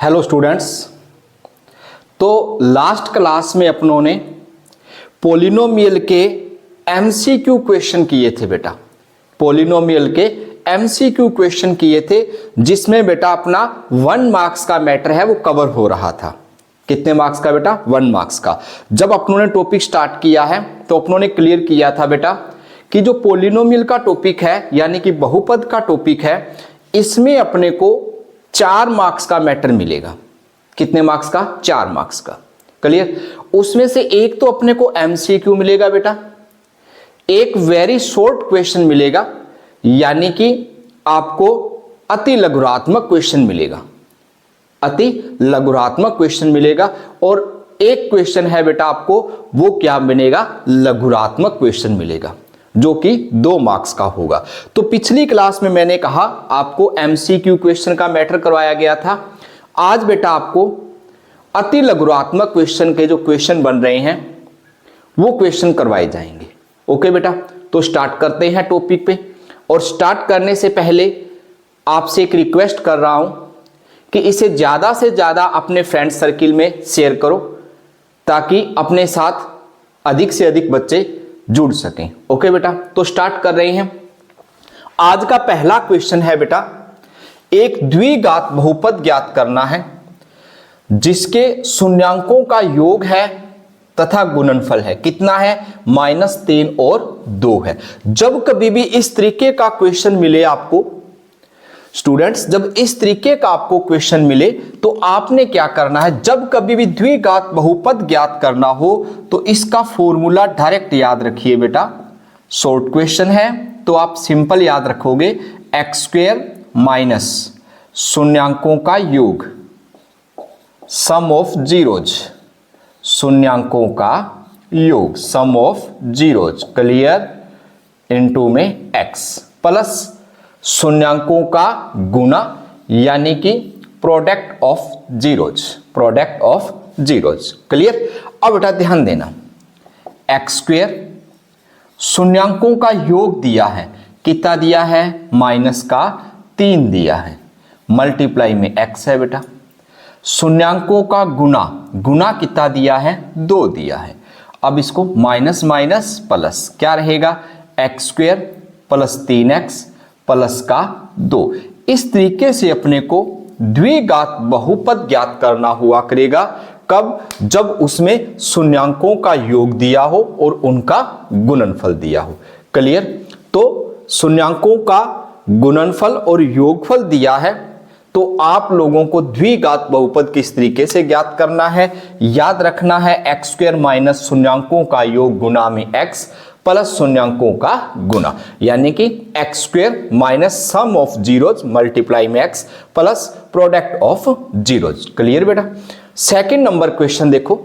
Hello students. तो last class में अपनों ने पॉलिनोमियल के एमसीक्यू क्वेश्चन किए थे बेटा। पॉलिनोमियल के एमसीक्यू क्वेश्चन किए थे जिसमें बेटा अपना 1 मार्क्स का मैटर है वो कवर हो रहा था। कितने मार्क्स का बेटा? 1 मार्क्स का। जब अपनों ने टॉपिक स्टार्ट किया है तो अपनों ने क्लियर किया था बेटा कि जो पॉलिनोमियल का टॉपिक है यानी कि बहुपद का टॉपिक है, इसमें अपने को 4 मार्क्स का मैटर मिलेगा। कितने मार्क्स का? 4 मार्क्स का। क्लियर? उसमें से एक तो अपने को एमसीक्यू मिलेगा बेटा, एक वेरी शॉर्ट क्वेश्चन मिलेगा यानी कि आपको अति लघुरात्मक क्वेश्चन मिलेगा, अति लघुरात्मक क्वेश्चन मिलेगा, और एक क्वेश्चन है बेटा आपको वो क्या बनेगा? लघुरात्मक क्वेश्चन मिलेगा जो कि 2 मार्क्स का होगा। तो पिछली क्लास में मैंने कहा आपको एमसीक्यू क्वेश्चन का मैटर करवाया गया था। आज बेटा आपको अति लघुरात्मक क्वेश्चन के जो क्वेश्चन बन रहे हैं वो क्वेश्चन करवाए जाएंगे। ओके बेटा, तो स्टार्ट करते हैं टॉपिक पे। और स्टार्ट करने से पहले आपसे एक रिक्वेस्ट कर रहा हूं कि इसे ज्यादा से ज्यादा अपने फ्रेंड सर्किल में शेयर करो ताकि अपने साथ अधिक से अधिक बच्चे जुड़ सकें। ओके बेटा, तो स्टार्ट कर रहे हैं। आज का पहला क्वेश्चन है बेटा, एक द्विघात बहुपद ज्ञात करना है जिसके शून्यांकों का योग है तथा गुणनफल है। कितना है? -3 और 2 है। जब कभी भी इस तरीके का क्वेश्चन मिले आपको स्टूडेंट्स, जब इस तरीके का आपको क्वेश्चन मिले तो आपने क्या करना है? जब कभी भी द्विघात बहुपद ज्ञात करना हो तो इसका फॉर्मूला डायरेक्ट याद रखिए बेटा। शॉर्ट क्वेश्चन है तो आप सिंपल याद रखोगे x² माइनस शून्यांकों का योग, सम ऑफ जीरोज, शून्यांकों का योग, सम ऑफ जीरोज, क्लियर, इनटू में x प्लस शून्यांकों का गुना यानी कि product of zeros, product of zeros, clear. अब बेटा ध्यान देना, x² शून्यांकों का योग दिया है, कितना दिया है? -3 दिया है, मल्टीप्लाई में x है बेटा। शून्यांकों का गुना, गुना कितना दिया है? 2 दिया है। अब इसको माइनस माइनस प्लस क्या रहेगा? x² प्लस 3x प्लस का 2। इस तरीके से अपने को द्विघात बहुपद ज्ञात करना हुआ करेगा। कब? जब उसमें शून्यांकों का योग दिया हो और उनका गुणनफल दिया हो। क्लियर? तो शून्यांकों का गुणनफल और योगफल दिया है तो आप लोगों को द्विघात बहुपद किस तरीके से ज्ञात करना है? याद रखना है x² माइनस शून्यांकों का योग गुना में x प्लस शून्यांकों का गुना यानी कि x² minus sum of zeros multiply में x plus product of zeros. Clear बेटा? सेकंड नंबर क्वेश्चन देखो।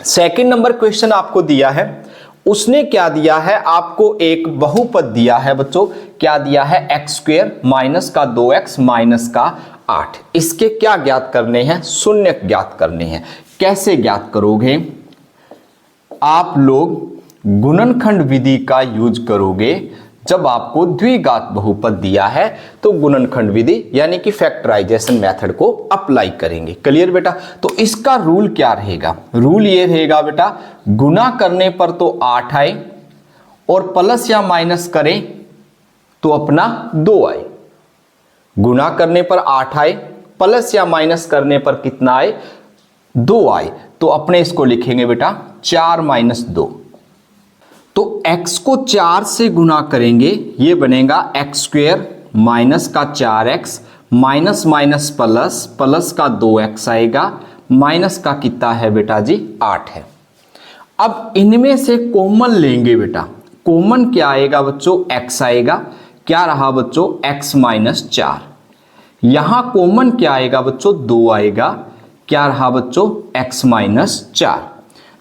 सेकंड नंबर क्वेश्चन आपको दिया है, उसने क्या दिया है? आपको एक बहुपद दिया है बच्चों। क्या दिया है? x² माइनस का 2x माइनस का 8। इसके क्या ज्ञात करने हैं? शून्य ज्ञात करने हैं। कैसे ज्ञात करोगे? आप लोग गुणनखंड विधि का यूज करोगे। जब आपको द्विघात बहुपद दिया है तो गुणनखंड विधि यानी कि फैक्टराइजेशन मेथड को अप्लाई करेंगे। क्लियर बेटा? तो इसका रूल क्या रहेगा? रूल ये रहेगा बेटा, गुना करने पर तो 8 आए और प्लस या माइनस करें तो अपना 2 आए। गुना करने पर 8 आए, प्लस या माइनस करने पर कितना आए? 2 आए। तो अपने इसको लिखेंगे बेटा 4 माइनस 2। तो x को 4 से गुना करेंगे, ये बनेगा x² माइनस का 4x minus minus plus, plus का 2x आएगा, माइनस का कितना है बेटा जी? 8 है। अब इनमें से कॉमन लेंगे बेटा। कॉमन क्या आएगा बच्चों? x आएगा। क्या रहा बच्चों? x minus 4। यहां कॉमन क्या आएगा बच्चों? 2 आएगा। क्या रहा बच्चों? x minus 4।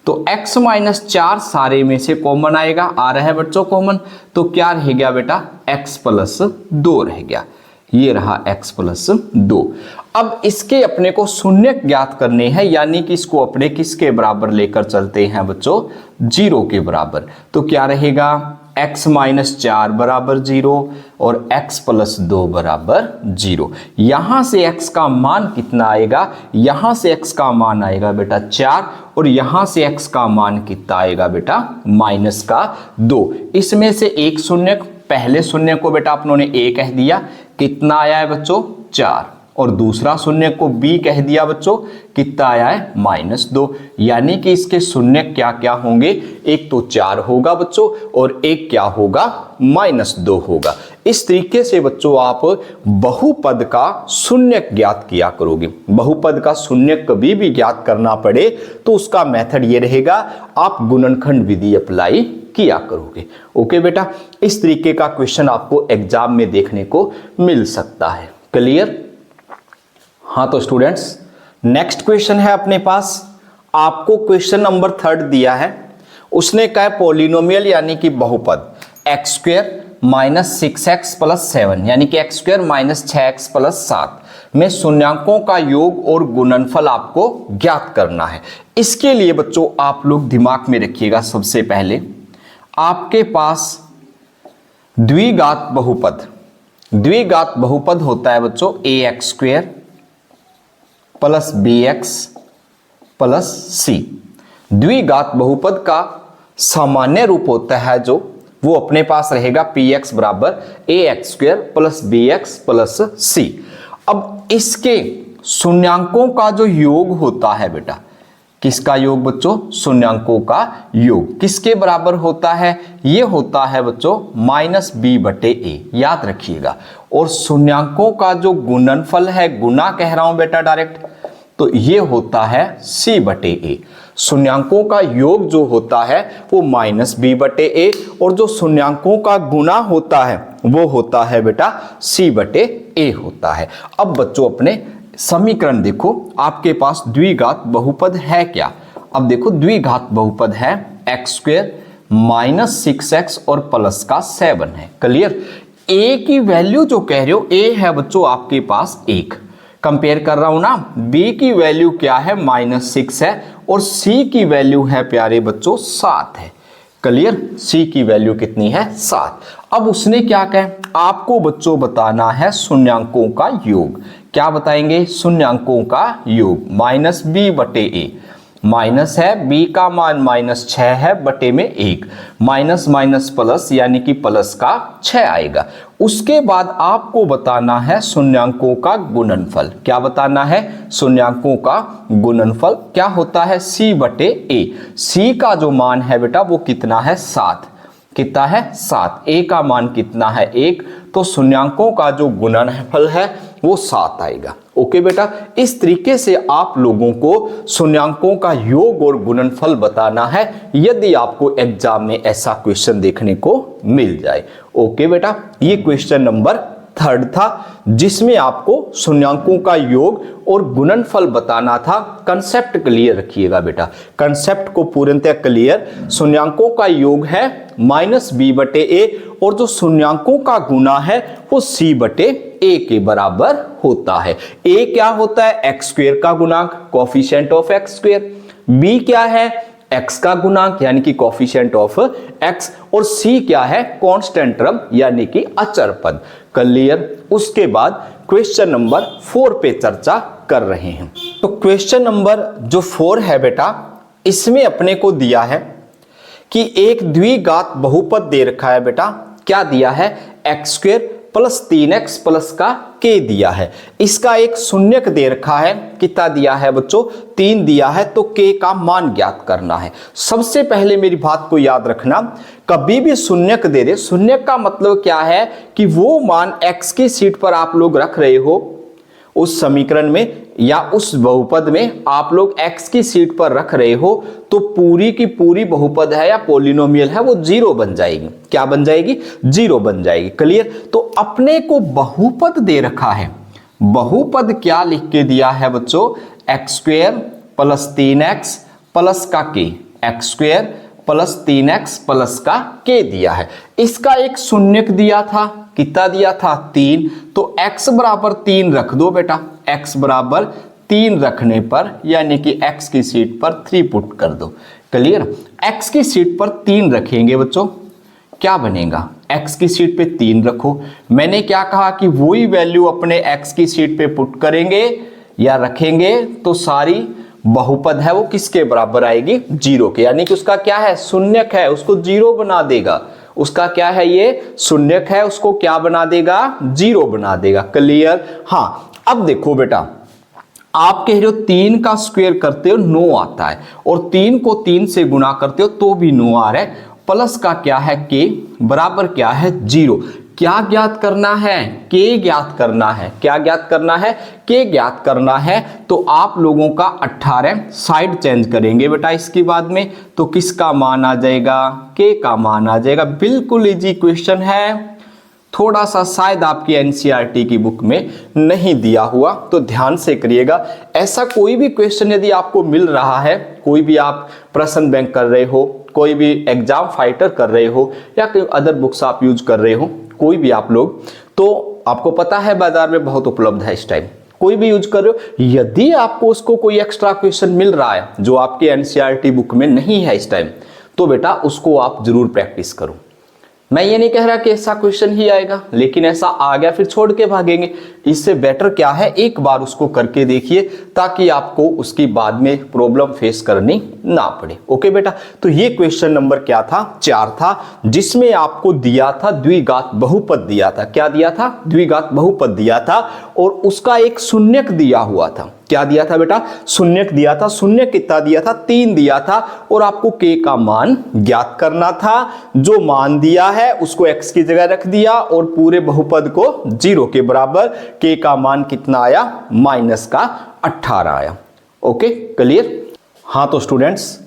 तो x माइनस 4 सारे में से कॉमन आएगा, आ रहा है बच्चों कॉमन। तो क्या रह गया बेटा? x प्लस 2 रह गया। ये रहा x प्लस 2। अब इसके अपने को शून्य ज्ञात करने हैं यानी कि इसको अपने किसके बराबर लेकर चलते हैं बच्चों? 0 के बराबर। तो क्या रहेगा? x माइनस 4 बराबर 0 और x प्लस 2 बराबर 0। यहां से x का मान कितना आएगा, यहां से x का मान आएगा बेटा 4 और यहां से x का मान कितना आएगा बेटा माइनस का 2। इसमें से एक शून्य, पहले शून्य को बेटा अपनों ने a कह दिया, कितना आया है बच्चों 4, और दूसरा शून्य को b कह दिया बच्चों, कितना आया है -2। यानी कि इसके शून्य क्या क्या होंगे, एक तो 4 होगा बच्चों और एक क्या होगा -2 होगा। इस तरीके से बच्चों आप बहुपद का शून्य ज्ञात किया करोगे। बहुपद का शून्य कभी भी ज्ञात करना पड़े तो उसका मेथड ये रहेगा, आप गुणनखंड विधि अप्लाई किया करोगे। ओके बेटा, इस तरीके का क्वेश्चन आपको एग्जाम में देखने को मिल सकता है। क्लियर? हाँ तो स्टूडेंट्स, नेक्स्ट क्वेश्चन है अपने पास, आपको क्वेश्चन नंबर 3 दिया है। उसने कहा पॉलिनोमियल यानी कि बहुपद x² माइनस 6x प्लस 7 यानी कि x² माइनस 6x प्लस 7 में शून्यांकों का योग और गुणनफल आपको ज्ञात करना है। इसके लिए बच्चों आप लोग दिमाग में रखिएगा, सबसे पहले आपके पास द्विघात बहुपद, द्विघात बहुपद होता है बच्चों ax² plus bx plus c। द्विघात बहुपद का सामान्य रूप होता है जो, वो अपने पास रहेगा px बराबर ax² plus bx plus c। अब इसके शून्यांकों का जो योग होता है बेटा, किसका योग बच्चों, शून्यांकों का योग किसके बराबर होता है, ये होता है बच्चों -b/a, याद रखिएगा। और शून्यांकों का जो गुणनफल है, गुना कह रहा हूं बेटा डायरेक्ट, तो ये होता है c/a। शून्यांकों का योग जो होता है वो -b/a और जो शून्यांकों का गुना होता है वो होता है बेटा c/a होता है। अब बच्चों अपने समीकरण देखो, आपके पास द्विघात बहुपद है क्या। अब देखो द्विघात बहुपद है x² माइनस 6x और प्लस का 7 है। क्लियर? a की वैल्यू जो कह रहे हो, a है बच्चों आपके पास 1, कंपेयर कर रहा हूं ना, b की वैल्यू क्या है -6 है और c की वैल्यू है प्यारे बच्चों 7 है। क्लियर? c की वैल्यु कितनी है 7। अब उसने क्या कहा, आपको बच्चों बताना है शून्यांकों का योग। क्या बताएंगे, शून्यांकों का योग -b/a, माइनस है b का मान -6 है बटे में 1, माइनस माइनस प्लस यानी कि प्लस का 6 आएगा। उसके बाद आपको बताना है शून्यांकों का गुणनफल। क्या बताना है, शून्यांकों का गुणनफल क्या होता है c/a। c का जो मान है बेटा वो कितना है 7, कितना है 7, a का मान कितना है 1, तो शून्यांकों का जो गुणनफल है वो 7 आएगा। ओके बेटा, इस तरीके से आप लोगों को शून्यांकों का योग और गुणनफल बताना है यदि आपको एग्जाम में ऐसा क्वेश्चन देखने को मिल जाए। ओके बेटा, ये क्वेश्चन नंबर 3 था जिसमें आपको शून्यांकों का योग और गुणनफल बताना था। कंसेप्ट क्लियर रखिएगा बेटा, कंसेप्ट को पूर्णतः क्लियर। शून्यांकों का योग है -b/a और जो शून्यांकों का गुना है वो c/a के बराबर होता है। a क्या होता है, x² का गुणांक, कोफिशिएंट ऑफ x²। b क्या है, x का गुणांक यानी कि कोफिशिएंट ऑफ x, और c क्या है, कांस्टेंट टर्म यानी कि अचर पद। क्लियर? उसके बाद क्वेश्चन नंबर 4 पे चर्चा कर रहे हैं। तो क्वेश्चन नंबर जो 4 है बेटा, इसमें अपने को दिया है कि एक द्विघात बहुपद दे रखा है बेटा। क्या दिया है, x² प्लस 3x प्लस का k दिया है। इसका एक शून्यक दे रखा है, कितना दिया है बच्चों 3 दिया है, तो k का मान ज्ञात करना है। सबसे पहले मेरी बात को याद रखना, कभी भी शून्यक दे रहे, शून्यक का मतलब क्या है कि वो मान x की सीट पर आप लोग रख रहे हो उस समीकरण में या उस बहुपद में आप लोग x की सीट पर रख रहे हो, तो पूरी की पूरी बहुपद है या पॉलिनोमियल है वो 0 बन जाएगी। क्या बन जाएगी, 0 बन जाएगी। क्लियर? तो अपने को बहुपद दे रखा है, बहुपद क्या लिख के दिया है बच्चों, x² प्लस 3x प्लस का k, x² plus 3x plus का k दिया है। इसका एक शून्यक दिया था, कितना दिया था 3, तो x बराबर 3 रख दो बेटा। x बराबर 3 रखने पर यानी कि x की सीट पर 3 पुट कर दो। क्लियर? x की सीट पर 3 रखेंगे बच्चों, क्या बनेगा, x की सीट पे 3 रखो। मैंने क्या कहा कि वही वैल्यू अपने x की सीट पे पुट करेंगे या रखेंगे तो सारी बहुपद है वो किसके बराबर आएगी, 0 के, यानी कि उसका क्या है, शून्यक है, उसको 0 बना देगा। उसका क्या है, ये शून्यक है, उसको क्या बना देगा, 0 बना देगा। क्लियर। हाँ, अब देखो बेटा, आप कह रहे हो 3 का स्क्वायर करते हो 9 आता है, और 3 को 3 से गुणा करते हो तो भी 9 आ रहा है। प्लस का क्या है, के बराबर क्या है, 0। क्या ज्ञात करना है, के ज्ञात करना है। क्या ज्ञात करना है, के ज्ञात करना है। तो आप लोगों का 18 साइड चेंज करेंगे बेटा इसके बाद में, तो किसका मान आ जाएगा, के का मान आ जाएगा। बिल्कुल इजी क्वेश्चन है, थोड़ा सा शायद आपकी एनसीईआरटी की बुक में नहीं दिया हुआ, तो ध्यान से करिएगा। ऐसा कोई भी क्वेश्चन यदि आपको मिल रहा है, कोई भी आप प्रश्न बैंक कर रहे हो, कोई भी एग्जाम फाइटर कर रहे हो, या कोई अदर बुक्स आप यूज कर रहे हो, कोई भी आप लोग, तो आपको पता है बाजार में बहुत उपलब्ध है इस टाइम, कोई भी यूज कर रहे हो, यदि आपको उसको कोई एक्स्ट्रा क्वेश्चन मिल रहा है जो आपके एनसीईआरटी बुक में नहीं है इस टाइम, तो बेटा उसको आप जरूर प्रैक्टिस करो। मैं ये नहीं कह रहा कि ऐसा क्वेश्चन ही आएगा, लेकिन ऐसा आ गया फिर छोड़ के भागेंगे। इससे बेटर क्या है, एक बार उसको करके देखिए ताकि आपको उसकी बाद में प्रॉब्लम फेस करनी ना पड़े। ओके बेटा, तो ये क्वेश्चन नंबर क्या था, 4 था, जिसमें आपको दिया था द्विघात बहुपद दिया था। क्या दिया था, द्विघात बहुपद दिया था, और उसका एक शून्यक दिया हुआ था। क्या दिया था बेटा, शून्यक दिया था। शून्यक कितना दिया था, 3 दिया था, और आपको के का मान ज्ञात करना था। जो मान दिया है उसको x की जगह रख दिया, और पूरे बहुपद को 0 के बराबर। के का मान कितना आया, -18 आया। Okay, clear. हाँ तो स्टूडेंट्स,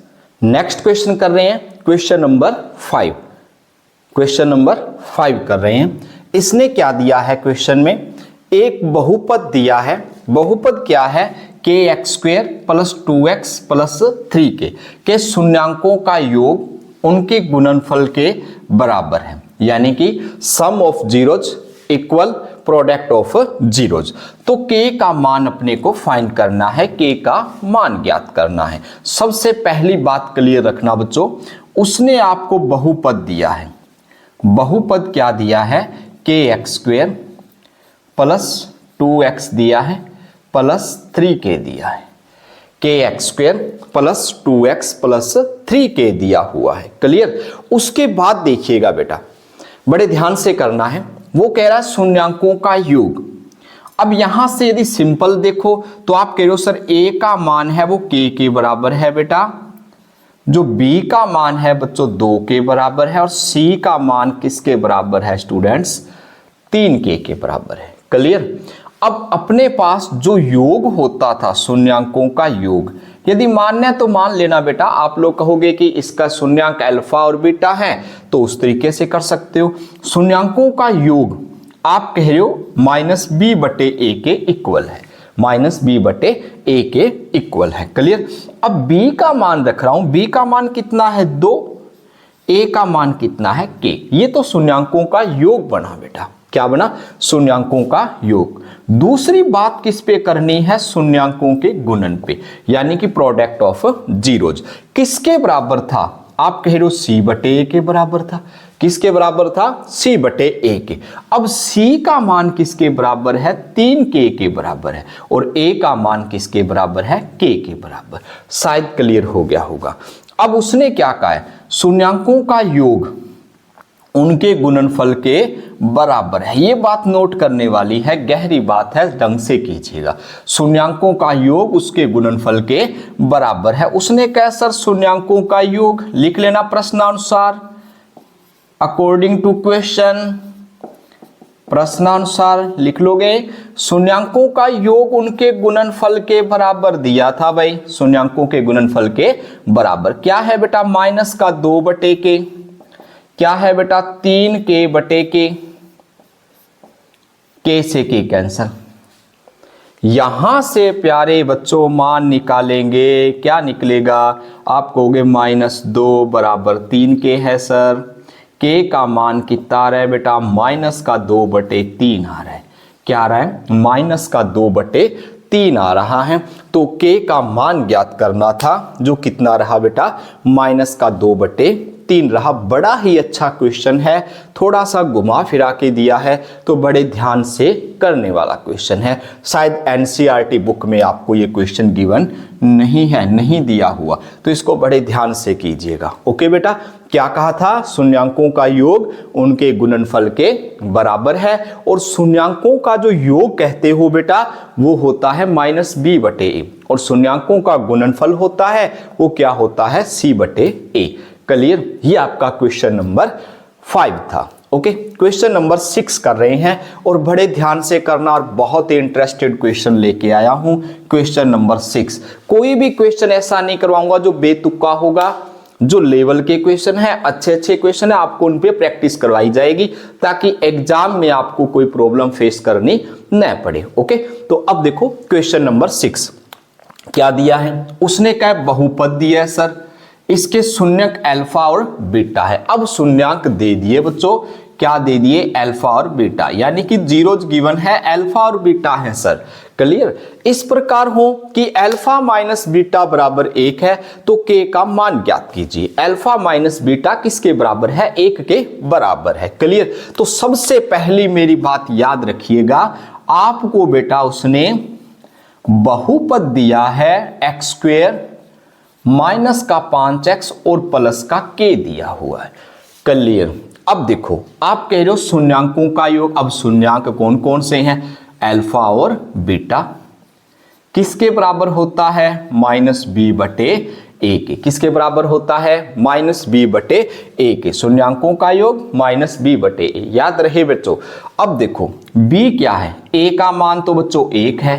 नेक्स्ट क्वेश्चन कर रहे हैं, क्वेश्चन नंबर 5। क्वेश्चन नंबर 5 कर रहे हैं। इसने क्या दिया है, क्वेश्चन में एक बहुपद दिया है। बहुपद क्या है, kx² + 2x + 3k के शून्यांकों का योग उनके गुणनफल के बराबर है, यानी कि sum of zeros equal product of zeros. तो k का मान अपने को फाइंड करना है, k का मान ज्ञात करना है। सबसे पहली बात क्लियर रखना बच्चों, उसने आपको बहुपद दिया है। बहुपद क्या दिया है, kx² + 2x दिया है + 3k दिया है। kx² + 2x + 3k दिया हुआ है। क्लियर। उसके बाद देखिएगा बेटा, बड़े ध्यान से करना है, वो कह रहा है शून्यांकों का योग। अब यहां से यदि सिंपल देखो तो आप कह रहे हो सर a का मान है वो k के बराबर है बेटा, जो b का मान है बच्चों 2 के बराबर है, और c का मान किसके बराबर है स्टूडेंट्स, 3k के बराबर है। क्लियर। अब अपने पास जो योग होता था शून्यांकों का योग, यदि मानना है तो मान लेना बेटा। आप लोग कहोगे कि इसका शून्यांक अल्फा और बीटा है, तो उस तरीके से कर सकते हो। शून्यांकों का योग आप कह रहे हो -b/a के इक्वल है, -b/a के इक्वल है। क्लियर। अब b का मान रख रहा हूं, b का मान कितना है 2, a का मान कितना है k। ये तो शून्यांकों का योग बना बेटा। क्या बना, शून्यांकों का योग। दूसरी बात किस पे करनी है, शून्यांकों के गुणन पे, यानी कि प्रोडक्ट ऑफ जीरोज। किसके बराबर था, आप कह रहे हो c/a के बराबर था। किसके बराबर था, c/a के। अब c का मान किसके बराबर है, 3k के बराबर है, और a का मान किसके बराबर है, k के बराबर। शायद क्लियर हो गया होगा। अब उसने क्या कहा है, शून्यांकों का योग उनके गुणनफल के बराबर है। ये बात नोट करने वाली है, गहरी बात है, ढंग से कीजिएगा। शून्यांकों का योग उसके गुणनफल के बराबर है। उसने कहा सर शून्यांकों का योग लिख लेना प्रश्नानुसार, अकॉर्डिंग टू क्वेश्चन, प्रश्नानुसार लिख लोगे। शून्यांकों का योग उनके गुणनफल के बराबर दिया था भाई, शून्यांकों के गुणनफल के बराबर क्या है बेटा, -2/k। क्या है बेटा, 3k/k। k से k कैंसल। यहां से प्यारे बच्चों मान निकालेंगे, क्या निकलेगा, आप कहोगे -2 = 3k है सर। k का मान कितना आ रहा है बेटा, -2/3 आ रहा है। क्या आ रहा है, -2/3 आ रहा है। तो k का मान ज्ञात करना था, जो कितना रहा बेटा, -2/3 3 रहा। बड़ा ही अच्छा क्वेश्चन है, थोड़ा सा घुमा फिरा के दिया है तो बड़े ध्यान से करने वाला क्वेश्चन है। शायद एनसीईआरटी बुक में आपको ये क्वेश्चन गिवन नहीं है, नहीं दिया हुआ, तो इसको बड़े ध्यान से कीजिएगा। ओके बेटा, क्या कहा था? शून्यांकों का योग उनके गुणनफल के बराबर है, और शून्यांकों का जो योग कहते हो बेटा वो होता है -b/a, और शून्यांकों का गुणनफल होता है वो क्या होता है? c/a। क्लियर? ये आपका क्वेश्चन नंबर 5 था। ओके, क्वेश्चन नंबर 6 कर रहे हैं, और बड़े ध्यान से करना, और बहुत ही इंटरेस्टेड क्वेश्चन लेके आया हूं। क्वेश्चन नंबर 6, कोई भी क्वेश्चन ऐसा नहीं करवाऊंगा जो बेतुका होगा। जो लेवल के क्वेश्चन है, अच्छे क्वेश्चन है, आपको उन पे प्रैक्टिस करवाई जाएगी ताकि एग्जाम में आपको कोई प्रॉब्लम फेस करनी न पड़े। ओके, तो अब देखो क्वेश्चन नंबर 6 क्या दिया है। उसने क्या बहुपद दिया है सर, इसके शून्यक अल्फा और बीटा है। अब शून्यक दे दिए बच्चों, क्या दे दिए? अल्फा और बीटा, यानी कि जीरोज गिवन है, अल्फा और बीटा है सर। क्लियर? इस प्रकार हो कि अल्फा माइनस बीटा बराबर 1 है, तो के का मान ज्ञात कीजिए। अल्फा माइनस बीटा किसके बराबर है? 1 के बराबर है। क्लियर? तो सबसे पहली मेरी बात याद रखिएगा, आपको बेटा उसने बहुपद दिया है x² माइनस का 5x और प्लस का k दिया हुआ है। क्लियर? अब देखो, आप कह रहे हो शून्यांकों का योग। अब शून्यांक कौन कौन से हैं? अल्फा और बीटा। किसके बराबर होता है? -b/a के। किसके बराबर होता है? -b/a के। शून्यांकों का योग -b/a, याद रहे बच्चों। अब देखो b क्या है? a का मान तो बच्चों 1 है,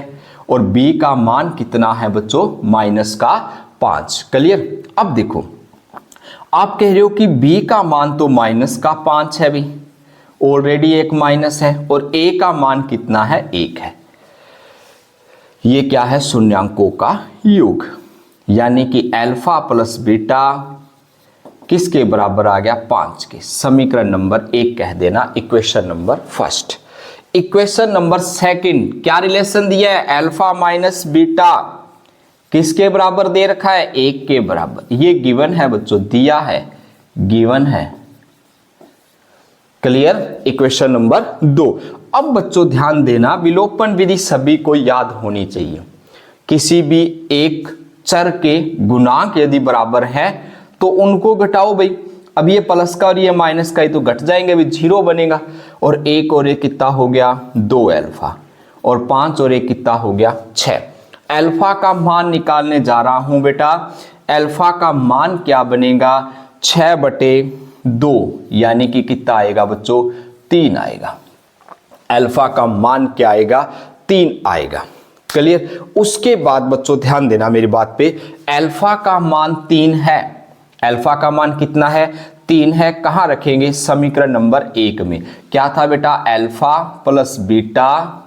और b का मान कितना है बच्चों? -5। क्लियर? अब देखो, आप कह रहे हो कि b का मान तो -5 है, भी ऑलरेडी एक माइनस है, और a का मान कितना है? 1 है। ये क्या है? शून्यांकों का योग, यानी कि अल्फा प्लस बीटा किसके बराबर आ गया? 5 के। समीकरण नंबर 1 कह देना, इक्वेशन नंबर 1। इक्वेशन नंबर 2 क्या रिलेशन दिया है? अल्फा माइनस बीटा किसके बराबर दे रखा है? 1 के बराबर। ये गिवन है बच्चों, दिया है, गिवन है। क्लियर? Equation number 2। अब बच्चों ध्यान देना, विलोपन विधि सभी को याद होनी चाहिए। किसी भी एक चर के गुणांक यदि बराबर है तो उनको घटाओ भाई। अब ये प्लस का और ये माइनस का ही तो घट जाएंगे, अभी 0 बनेगा। और 1 और 1 कितना हो गया? 2 अल्फा, और 5 और 1 कितना हो गया? 6। अल्फा का मान निकालने जा रहा हूं बेटा। अल्फा का मान क्या बनेगा? 6/2, यानी कि कितना आएगा बच्चों? 3 आएगा। अल्फा का मान क्या आएगा? 3 आएगा। क्लियर? उसके बाद बच्चों ध्यान देना मेरी बात पे, अल्फा का मान 3 है। अल्फा का मान कितना है? 3 है। कहां रखेंगे? समीकरण नंबर 1 में। क्या था बेटा? अल्फा प्लस बीटा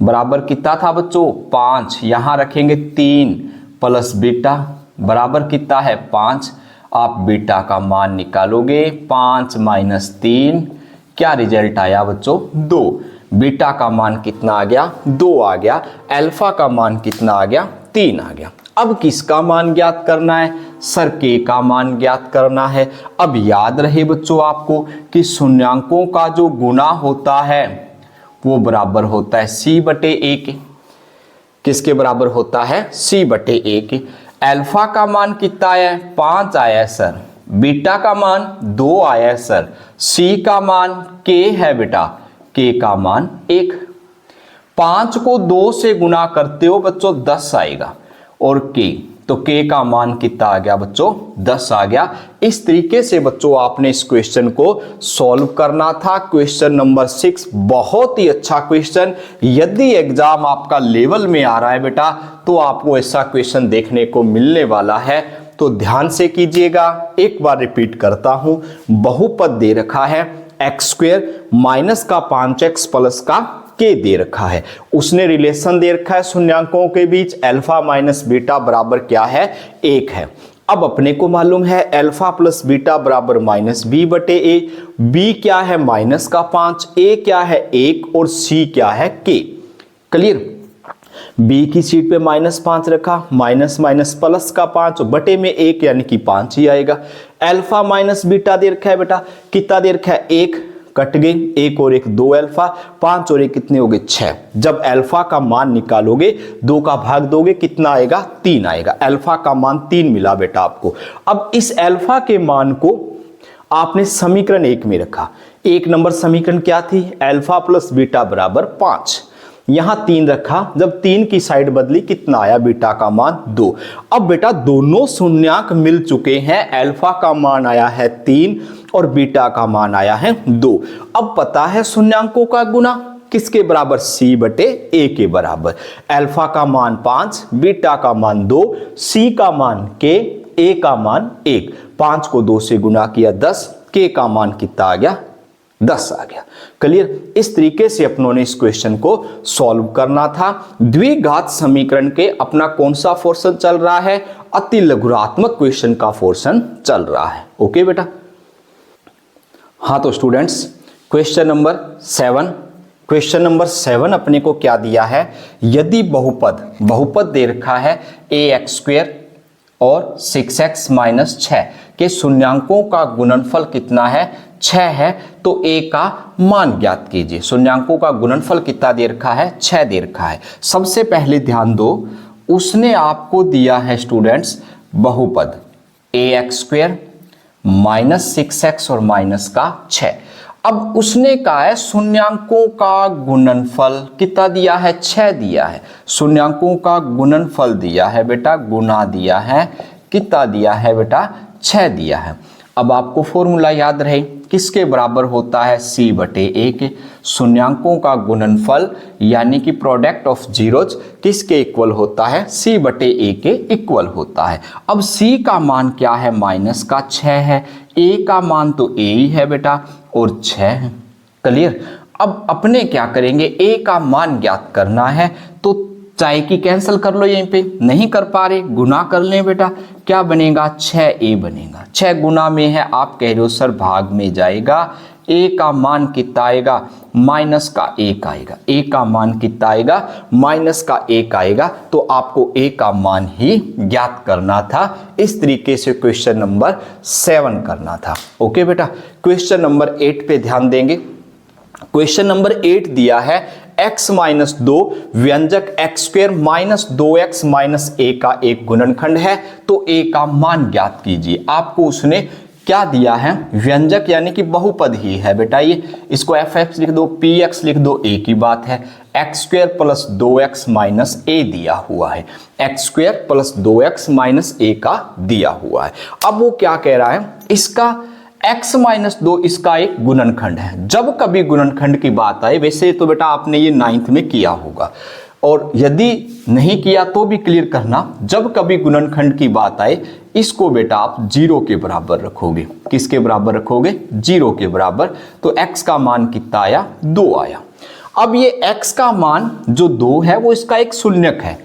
बराबर कितना था बच्चों? 5। यहां रखेंगे 3 प्लस बीटा बराबर कितना है? 5। आप बीटा का मान निकालोगे, 5 माइनस 3, क्या रिजल्ट आया बच्चों? 2। बीटा का मान कितना आ गया? 2 आ गया। अल्फा का मान कितना आ गया? 3 आ गया। अब किसका मान ज्ञात करना है? सर के का मान ज्ञात करना है। अब याद रहे बच्चों आपको कि शून्यांकों का जो गुणा होता है वो बराबर होता है c/a के। किसके बराबर होता है? c/a के। अल्फा का मान कितना आया है? 5 आया है सर। बीटा का मान 2 आया है सर। c का मान k है बेटा, k का मान 1। 5 को 2 से गुणा करते हो बच्चों 10 आएगा, और k, तो k का मान कितना आ गया बच्चों? 10 आ गया। इस तरीके से बच्चों आपने इस क्वेश्चन को सॉल्व करना था। क्वेश्चन नंबर 6 बहुत ही अच्छा क्वेश्चन। यदि एग्जाम आपका लेवल में आ रहा है बेटा तो आपको ऐसा क्वेश्चन देखने को मिलने वाला है, तो ध्यान से कीजिएगा। एक बार रिपीट करता हूं, बहुपद दे रखा है x² माइनस का 5x प्लस का k दे रखा है। उसने रिलेशन दे रखा है शून्यांकों के बीच, अल्फा माइनस बीटा बराबर क्या है? 1 है। अब अपने को मालूम है अल्फा प्लस बीटा बराबर -b/a। b क्या है? -5। a क्या है? 1, और c क्या है? k। क्लियर? बी की सीट पे -5 रखा, माइनस माइनस प्लस का 5 बटे में 1 यानी कि 5 ही आएगा। अल्फा माइनस बीटा दे रखा है बेटा, कितना दे रखा है 1, कट गई 1 और 1 2 अल्फा, 5 और 1 कितने हो गए 6। जब अल्फा का मान निकालोगे 2 का भाग दोगे कितना आएगा 3 आएगा। अल्फा का मान 3 मिला बेटा आपको। अब इस अल्फा के मान को आपने समीकरण 1 में रखा। 1 नंबर समीकरण क्या थी, अल्फा प्लस बीटा बराबर 5। यहां 3 रखा, जब 3 की साइड बदली कितना आया, बीटा का मान 2। अब बेटा दोनों शून्यक मिल चुके हैं, अल्फा का मान आया है 3 और बीटा का मान आया है 2। अब पता है शून्यकों का गुना किसके बराबर, सी बटे ए के बराबर। अल्फा का मान 5, बीटा का मान 2, सी का मान के, ए का मान 1। 5 को 2 से गुना किया 10, के का मान कितना आ गया 10 आ गया। क्लियर। इस तरीके से अपनों ने इस क्वेश्चन को सॉल्व करना था। द्विघात समीकरण के अपना कौन सा पोर्शन चल रहा है, अति लघुरात्मक क्वेश्चन का पोर्शन चल रहा है। ओके बेटा। हाँ तो students question number 7, question number 7 अपने को क्या दिया है, यदि बहुपद दे रखा है ax² और 6x - 6 के शून्यांकों का गुणनफल कितना है 6 है, तो a का मान ज्ञात कीजिए। शून्यांकों का गुणनफल कितना दे रखा है 6 दे रखा है। सबसे पहले ध्यान दो, उसने आपको दिया है स्टूडेंट्स बहुपद ax² -6x और माइनस का 6। अब उसने कहा है शून्यांकों का गुणनफल कितना दिया है 6 दिया है। शून्यांकों का गुणनफल दिया है बेटा, गुना दिया है, कितना दिया है बेटा 6 दिया है। अब आपको फॉर्मूला याद रहे, किसके बराबर होता है c बटे a के। शून्यांकों का गुणनफल यानी कि प्रोडक्ट ऑफ जीरोज किसके इक्वल होता है, c बटे a के इक्वल होता है। अब c का मान क्या है माइनस का 6 है, a का मान तो a ही है बेटा और 6 है। क्लियर। अब अपने क्या करेंगे, a का मान ज्ञात करना है, तो चाहे कि कैंसिल कर लो, यहीं पे नहीं कर पा रहे गुना कर लें बेटा, क्या बनेगा 6a बनेगा। 6 गुना में है, आप कह रहे हो सर भाग में जाएगा, a का मान कितना आएगा माइनस का 1 आएगा। a का मान कितना आएगा माइनस का 1 आएगा, तो आपको a का मान ही ज्ञात करना था। इस तरीके से क्वेश्चन नंबर 7 करना था। ओके बेटा। क्वेश्चन नंबर 8 पे ध्यान देंगे। क्वेश्चन नंबर 8 दिया है x - 2 व्यंजक x² - 2x - a का एक गुणनखंड है, तो a का मान ज्ञात कीजिए। आपको उसने क्या दिया है, व्यंजक यानी कि बहुपद ही है बेटा ये, इसको f(x) लिख दो, px लिख दो, a की बात है। x² + 2x - a दिया हुआ है, x² + 2x - a का दिया हुआ है। अब वो क्या कह रहा है, इसका x - 2 इसका एक गुणनखंड है। जब कभी गुणनखंड की बात आए, वैसे तो बेटा आपने ये 9th में किया होगा, और यदि नहीं किया तो भी क्लियर करना, जब कभी गुणनखंड की बात आए इसको बेटा आप 0 के बराबर रखोगे। किसके बराबर रखोगे, 0 के बराबर। तो x का मान कितना आया 2 आया। अब ये x का मान जो 2 है वो इसका एक शून्यक है,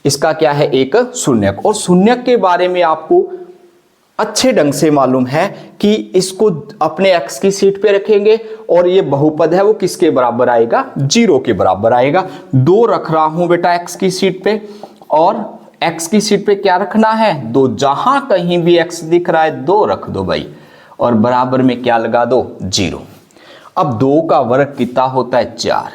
इसका क्या है एक शून्यक। और शून्यक के बारे में आपको अच्छे ढंग से मालूम है कि इसको अपने x की सीट पे रखेंगे और ये बहुपद है वो किसके बराबर आएगा 0 के बराबर आएगा। 2 रख रहा हूं बेटा x की सीट पे, और x की सीट पे क्या रखना है 2। जहां कहीं भी x दिख रहा है 2 रख दो भाई, और बराबर में क्या लगा दो 0। अब 2 का वर्ग कितना होता है 4,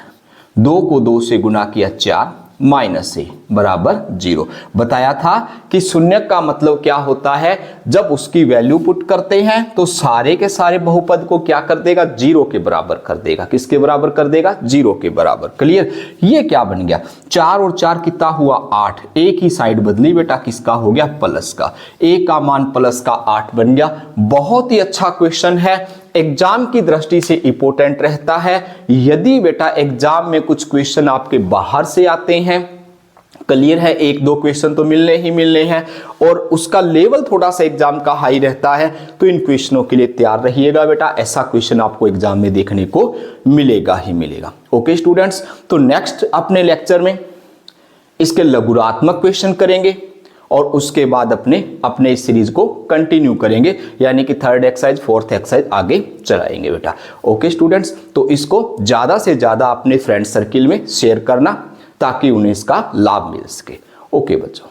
2 को 2 से गुना किया 4 -a बराबर 0। बताया था कि शून्यक का मतलब क्या होता है, जब उसकी वैल्यू पुट करते हैं तो सारे के सारे बहुपद को क्या कर देगा 0 के बराबर कर देगा। किसके बराबर कर देगा 0 के बराबर। क्लियर। ये क्या बन गया 4 और 4 कितना हुआ 8, एक ही साइड बदली बेटा, किसका हो गया प्लस का, a का मान प्लस का 8 बन गया। बहुत ही अच्छा क्वेश्चन है, एग्जाम की दृष्टि से इंपॉर्टेंट रहता है। यदि बेटा एग्जाम में कुछ क्वेश्चन आपके बाहर से आते हैं, क्लियर है, 1-2 क्वेश्चन तो मिलने ही मिलने हैं, और उसका लेवल थोड़ा सा एग्जाम का हाई रहता है, तो इन क्वेश्चनों के लिए तैयार रहिएगा बेटा। ऐसा क्वेश्चन आपको एग्जाम में देखने को मिलेगा ही मिलेगा। ओके स्टूडेंट्स, तो नेक्स्ट अपने लेक्चर में इसके लघुरात्मक क्वेश्चन करेंगे और उसके बाद अपने इस सीरीज को कंटिन्यू करेंगे, यानी कि 3rd एक्सरसाइज 4th एक्सरसाइज आगे चलाएंगे बेटा। ओके स्टूडेंट्स, तो इसको ज़्यादा से ज़्यादा अपने फ्रेंड सर्किल में शेयर करना, ताकि उन्हें इसका लाभ मिल सके। ओके बच्चों।